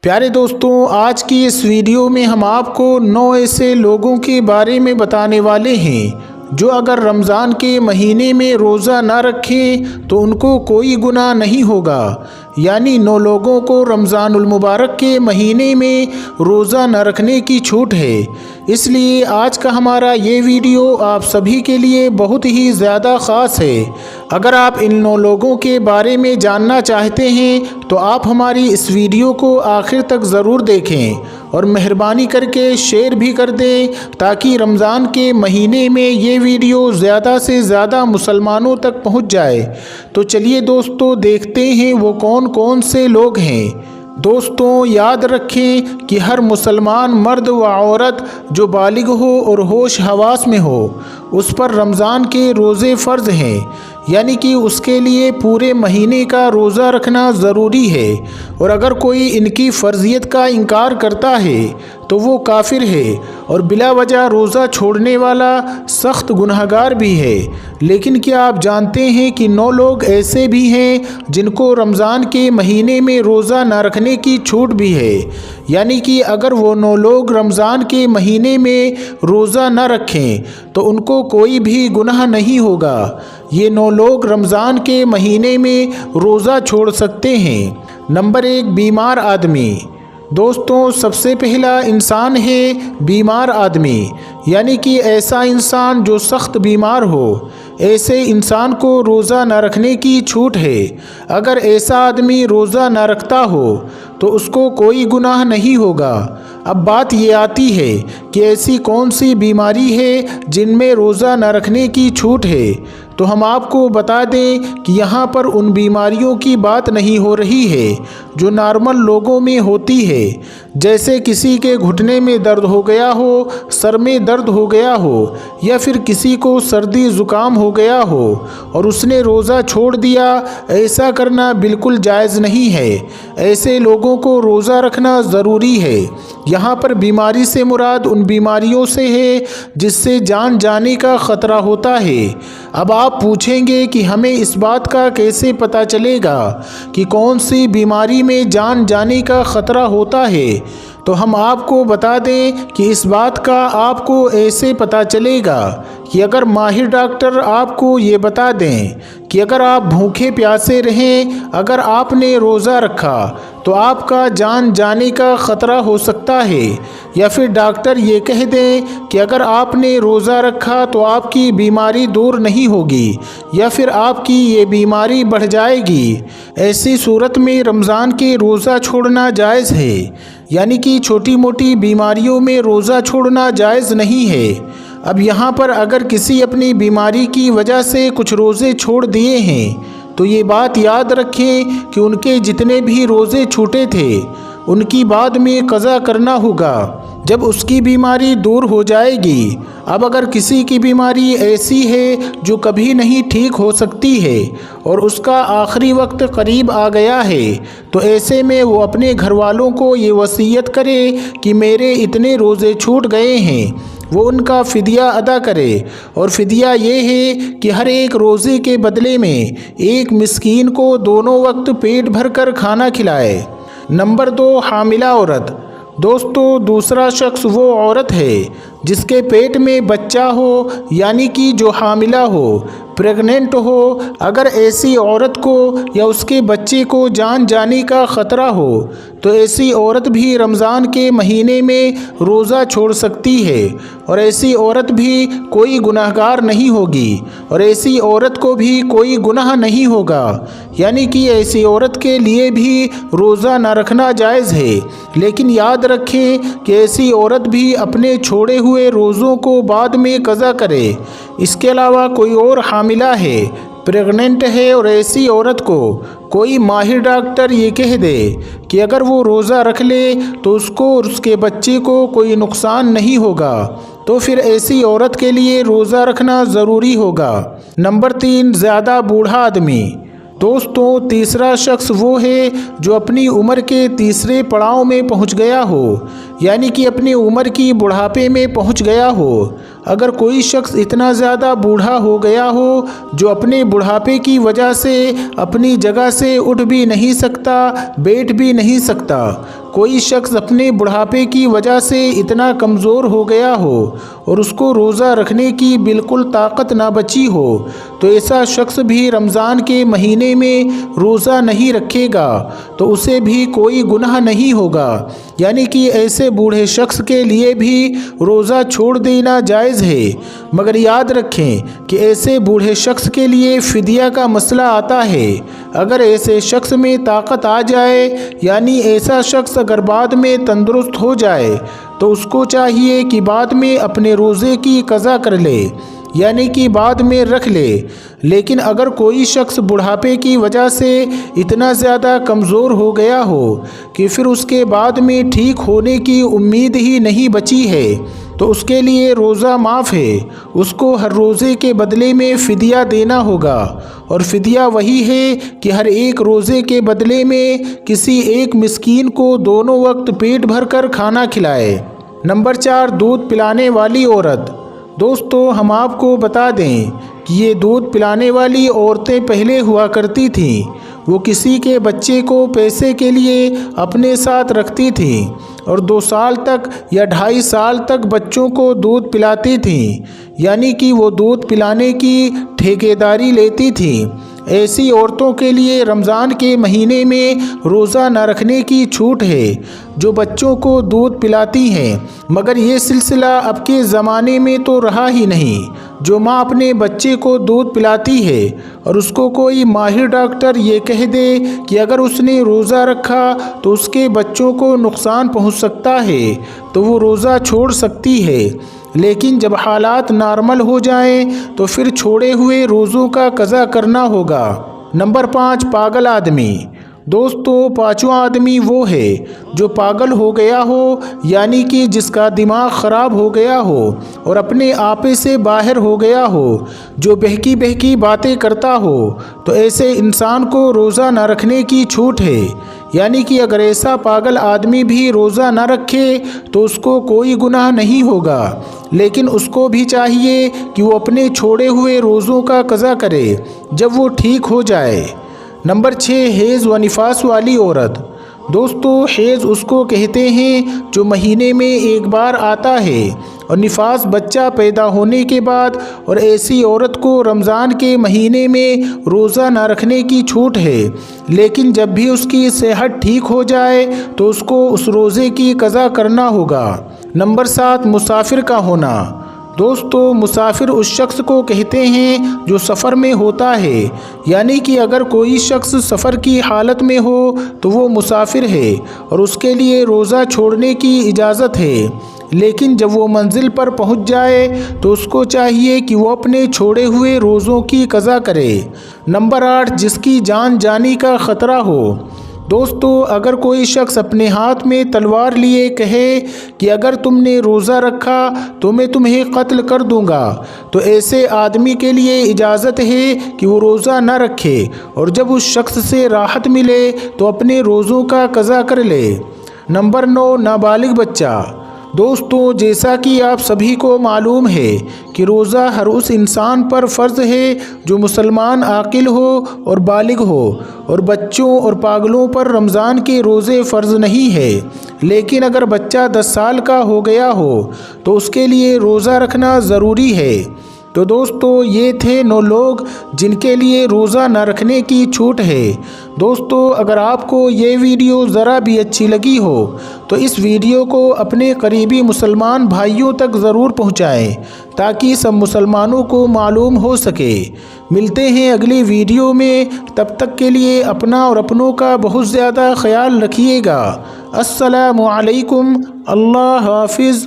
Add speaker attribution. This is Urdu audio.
Speaker 1: پیارے دوستوں، آج کی اس ویڈیو میں ہم آپ کو 9 ایسے لوگوں کے بارے میں بتانے والے ہیں جو اگر رمضان کے مہینے میں روزہ نہ رکھیں تو ان کو کوئی گناہ نہیں ہوگا۔ یعنی 9 لوگوں کو رمضان المبارک کے مہینے میں روزہ نہ رکھنے کی چھوٹ ہے۔ اس لیے آج کا ہمارا یہ ویڈیو آپ سبھی کے لیے بہت ہی زیادہ خاص ہے۔ اگر آپ ان 9 لوگوں کے بارے میں جاننا چاہتے ہیں تو آپ ہماری اس ویڈیو کو آخر تک ضرور دیکھیں اور مہربانی کر کے شیئر بھی کر دیں تاکہ رمضان کے مہینے میں یہ ویڈیو زیادہ سے زیادہ مسلمانوں تک پہنچ جائے۔ تو چلیے دوستو دیکھتے ہیں وہ کون کون سے لوگ ہیں۔ دوستوں یاد رکھیں کہ ہر مسلمان مرد و عورت جو بالغ ہو اور ہوش حواس میں ہو اس پر رمضان کے روزے فرض ہیں، یعنی کہ اس کے لیے پورے مہینے کا روزہ رکھنا ضروری ہے، اور اگر کوئی ان کی فرضیت کا انکار کرتا ہے تو وہ کافر ہے اور بلا وجہ روزہ چھوڑنے والا سخت گنہگار بھی ہے۔ لیکن کیا آپ جانتے ہیں کہ 9 لوگ ایسے بھی ہیں جن کو رمضان کے مہینے میں روزہ نہ رکھنے کی چھوٹ بھی ہے؟ یعنی کہ اگر وہ 9 لوگ رمضان کے مہینے میں روزہ نہ رکھیں تو ان کو کوئی بھی گناہ نہیں ہوگا۔ یہ 9 لوگ رمضان کے مہینے میں روزہ چھوڑ سکتے ہیں۔ نمبر 1، بیمار آدمی۔ دوستوں سب سے پہلا انسان ہے بیمار آدمی، یعنی کہ ایسا انسان جو سخت بیمار ہو، ایسے انسان کو روزہ نہ رکھنے کی چھوٹ ہے۔ اگر ایسا آدمی روزہ نہ رکھتا ہو تو اس کو کوئی گناہ نہیں ہوگا۔ اب بات یہ آتی ہے کہ ایسی کون سی بیماری ہے جن میں روزہ نہ رکھنے کی چھوٹ ہے؟ تو ہم آپ کو بتا دیں کہ یہاں پر ان بیماریوں کی بات نہیں ہو رہی ہے جو نارمل لوگوں میں ہوتی ہے، جیسے کسی کے گھٹنے میں درد ہو گیا ہو، سر میں درد ہو گیا ہو، یا پھر کسی کو سردی زکام ہو گیا ہو اور اس نے روزہ چھوڑ دیا۔ ایسا کرنا بالکل جائز نہیں ہے۔ ایسے لوگوں کو روزہ رکھنا ضروری ہے۔ یہاں پر بیماری سے مراد ان بیماریوں سے ہے جس سے جان جانے کا خطرہ ہوتا ہے۔ اب آپ پوچھیں گے کہ ہمیں اس بات کا کیسے پتہ چلے گا کہ کون سی بیماری میں جان جانے کا خطرہ ہوتا ہے؟ تو ہم آپ کو بتا دیں کہ اس بات کا آپ کو ایسے پتہ چلے گا کہ اگر ماہر ڈاکٹر آپ کو یہ بتا دیں کہ اگر آپ بھوکے پیاسے رہیں، اگر آپ نے روزہ رکھا تو آپ کا جان جانے کا خطرہ ہو سکتا ہے، یا پھر ڈاکٹر یہ کہہ دیں کہ اگر آپ نے روزہ رکھا تو آپ کی بیماری دور نہیں ہوگی، یا پھر آپ کی یہ بیماری بڑھ جائے گی، ایسی صورت میں رمضان کے روزہ چھوڑنا جائز ہے۔ یعنی کہ چھوٹی موٹی بیماریوں میں روزہ چھوڑنا جائز نہیں ہے۔ اب یہاں پر اگر کسی اپنی بیماری کی وجہ سے کچھ روزے چھوڑ دیے ہیں تو یہ بات یاد رکھیں کہ ان کے جتنے بھی روزے چھوٹے تھے ان کی بعد میں قضا کرنا ہوگا جب اس کی بیماری دور ہو جائے گی۔ اب اگر کسی کی بیماری ایسی ہے جو کبھی نہیں ٹھیک ہو سکتی ہے اور اس کا آخری وقت قریب آ گیا ہے تو ایسے میں وہ اپنے گھر والوں کو یہ وصیت کرے کہ میرے اتنے روزے چھوٹ گئے ہیں، وہ ان کا فدیہ ادا کرے، اور فدیہ یہ ہے کہ ہر ایک روزے کے بدلے میں ایک مسکین کو دونوں وقت پیٹ بھر کر کھانا کھلائے۔ نمبر 2، حاملہ عورت۔ دوستو دوسرا شخص وہ عورت ہے جس کے پیٹ میں بچہ ہو، یعنی کہ جو حاملہ ہو، پریگننٹ ہو۔ اگر ایسی عورت کو یا اس کے بچے کو جان جانے کا خطرہ ہو تو ایسی عورت بھی رمضان کے مہینے میں روزہ چھوڑ سکتی ہے، اور ایسی عورت بھی کوئی گناہگار نہیں ہوگی، اور ایسی عورت کو بھی کوئی گناہ نہیں ہوگا۔ یعنی کہ ایسی عورت کے لیے بھی روزہ نہ رکھنا جائز ہے۔ لیکن یاد رکھیں کہ ایسی عورت بھی اپنے چھوڑے ہوئے روزوں کو بعد میں قضا کرے۔ اس کے علاوہ کوئی اور حاملہ ہے، پریگننٹ ہے، اور ایسی عورت کو کوئی ماہر ڈاکٹر یہ کہہ دے کہ اگر وہ روزہ رکھ لے تو اس کو اور اس کے بچے کو کوئی نقصان نہیں ہوگا، تو پھر ایسی عورت کے لیے روزہ رکھنا ضروری ہوگا۔ نمبر 3، زیادہ بوڑھا آدمی۔ دوستوں تیسرا شخص وہ ہے جو اپنی عمر کے تیسرے پڑاؤ میں پہنچ گیا ہو، یعنی کہ اپنی عمر کی بڑھاپے میں پہنچ گیا ہو۔ اگر کوئی شخص اتنا زیادہ بوڑھا ہو گیا ہو جو اپنے بڑھاپے کی وجہ سے اپنی جگہ سے اٹھ بھی نہیں سکتا، بیٹھ بھی نہیں سکتا، کوئی شخص اپنے بڑھاپے کی وجہ سے اتنا کمزور ہو گیا ہو اور اس کو روزہ رکھنے کی بالکل طاقت نہ بچی ہو، تو ایسا شخص بھی رمضان کے مہینے میں روزہ نہیں رکھے گا تو اسے بھی کوئی گناہ نہیں ہوگا، یعنی کہ ایسے بوڑھے شخص کے لیے بھی روزہ چھوڑ دینا جائز ہے۔ مگر یاد رکھیں کہ ایسے بوڑھے شخص کے لیے فدیہ کا مسئلہ آتا ہے۔ اگر ایسے شخص میں طاقت آ جائے، یعنی ایسا شخص اگر بعد میں تندرست ہو جائے تو اس کو چاہیے کہ بعد میں اپنے روزے کی قضا کر لے، یعنی کہ بعد میں رکھ لے۔ لیکن اگر کوئی شخص بڑھاپے کی وجہ سے اتنا زیادہ کمزور ہو گیا ہو کہ پھر اس کے بعد میں ٹھیک ہونے کی امید ہی نہیں بچی ہے تو اس کے لیے روزہ معاف ہے، اس کو ہر روزے کے بدلے میں فدیہ دینا ہوگا، اور فدیہ وہی ہے کہ ہر ایک روزے کے بدلے میں کسی ایک مسکین کو دونوں وقت پیٹ بھر کر کھانا کھلائے۔ نمبر 4، دودھ پلانے والی عورت۔ دوستو، ہم آپ کو بتا دیں کہ یہ دودھ پلانے والی عورتیں پہلے ہوا کرتی تھیں، وہ کسی کے بچے کو پیسے کے لیے اپنے ساتھ رکھتی تھیں اور 2 سال تک یا 2.5 سال تک بچوں کو دودھ پلاتی تھیں، یعنی کہ وہ دودھ پلانے کی ٹھیکیداری لیتی تھیں۔ ایسی عورتوں کے لیے رمضان کے مہینے میں روزہ نہ رکھنے کی چھوٹ ہے جو بچوں کو دودھ پلاتی ہیں، مگر یہ سلسلہ اب کے زمانے میں تو رہا ہی نہیں۔ جو ماں اپنے بچے کو دودھ پلاتی ہے اور اس کو کوئی ماہر ڈاکٹر یہ کہہ دے کہ اگر اس نے روزہ رکھا تو اس کے بچوں کو نقصان پہنچ سکتا ہے تو وہ روزہ چھوڑ سکتی ہے، لیکن جب حالات نارمل ہو جائیں تو پھر چھوڑے ہوئے روزوں کا قضا کرنا ہوگا۔ نمبر 5، پاگل آدمی۔ دوستو، 5واں آدمی وہ ہے جو پاگل ہو گیا ہو، یعنی کہ جس کا دماغ خراب ہو گیا ہو اور اپنے آپے سے باہر ہو گیا ہو، جو بہکی بہکی باتیں کرتا ہو، تو ایسے انسان کو روزہ نہ رکھنے کی چھوٹ ہے، یعنی کہ اگر ایسا پاگل آدمی بھی روزہ نہ رکھے تو اس کو کوئی گناہ نہیں ہوگا، لیکن اس کو بھی چاہیے کہ وہ اپنے چھوڑے ہوئے روزوں کا قضا کرے جب وہ ٹھیک ہو جائے۔ نمبر 6، حیض و نفاس والی عورت۔ دوستو، حیض اس کو کہتے ہیں جو مہینے میں ایک بار آتا ہے، اور نفاس بچہ پیدا ہونے کے بعد، اور ایسی عورت کو رمضان کے مہینے میں روزہ نہ رکھنے کی چھوٹ ہے، لیکن جب بھی اس کی صحت ٹھیک ہو جائے تو اس کو اس روزے کی قضا کرنا ہوگا۔ نمبر 7، مسافر کا ہونا۔ دوستو، مسافر اس شخص کو کہتے ہیں جو سفر میں ہوتا ہے، یعنی کہ اگر کوئی شخص سفر کی حالت میں ہو تو وہ مسافر ہے اور اس کے لیے روزہ چھوڑنے کی اجازت ہے، لیکن جب وہ منزل پر پہنچ جائے تو اس کو چاہیے کہ وہ اپنے چھوڑے ہوئے روزوں کی قضا کرے۔ نمبر 8، جس کی جان جانی کا خطرہ ہو۔ دوستو، اگر کوئی شخص اپنے ہاتھ میں تلوار لیے کہے کہ اگر تم نے روزہ رکھا تو میں تمہیں قتل کر دوں گا، تو ایسے آدمی کے لیے اجازت ہے کہ وہ روزہ نہ رکھے، اور جب اس شخص سے راحت ملے تو اپنے روزوں کا قضا کر لے۔ نمبر 9، نابالغ بچہ۔ دوستو، جیسا کہ آپ سبھی کو معلوم ہے کہ روزہ ہر اس انسان پر فرض ہے جو مسلمان عاقل ہو اور بالغ ہو، اور بچوں اور پاگلوں پر رمضان کے روزے فرض نہیں ہے، لیکن اگر بچہ 10 سال کا ہو گیا ہو تو اس کے لیے روزہ رکھنا ضروری ہے۔ تو دوستو، یہ تھے 9 لوگ جن کے لیے روزہ نہ رکھنے کی چھوٹ ہے۔ دوستو، اگر آپ کو یہ ویڈیو ذرا بھی اچھی لگی ہو تو اس ویڈیو کو اپنے قریبی مسلمان بھائیوں تک ضرور پہنچائیں تاکہ سب مسلمانوں کو معلوم ہو سکے۔ ملتے ہیں اگلی ویڈیو میں، تب تک کے لیے اپنا اور اپنوں کا بہت زیادہ خیال رکھیے گا۔ السلام علیکم، اللہ حافظ۔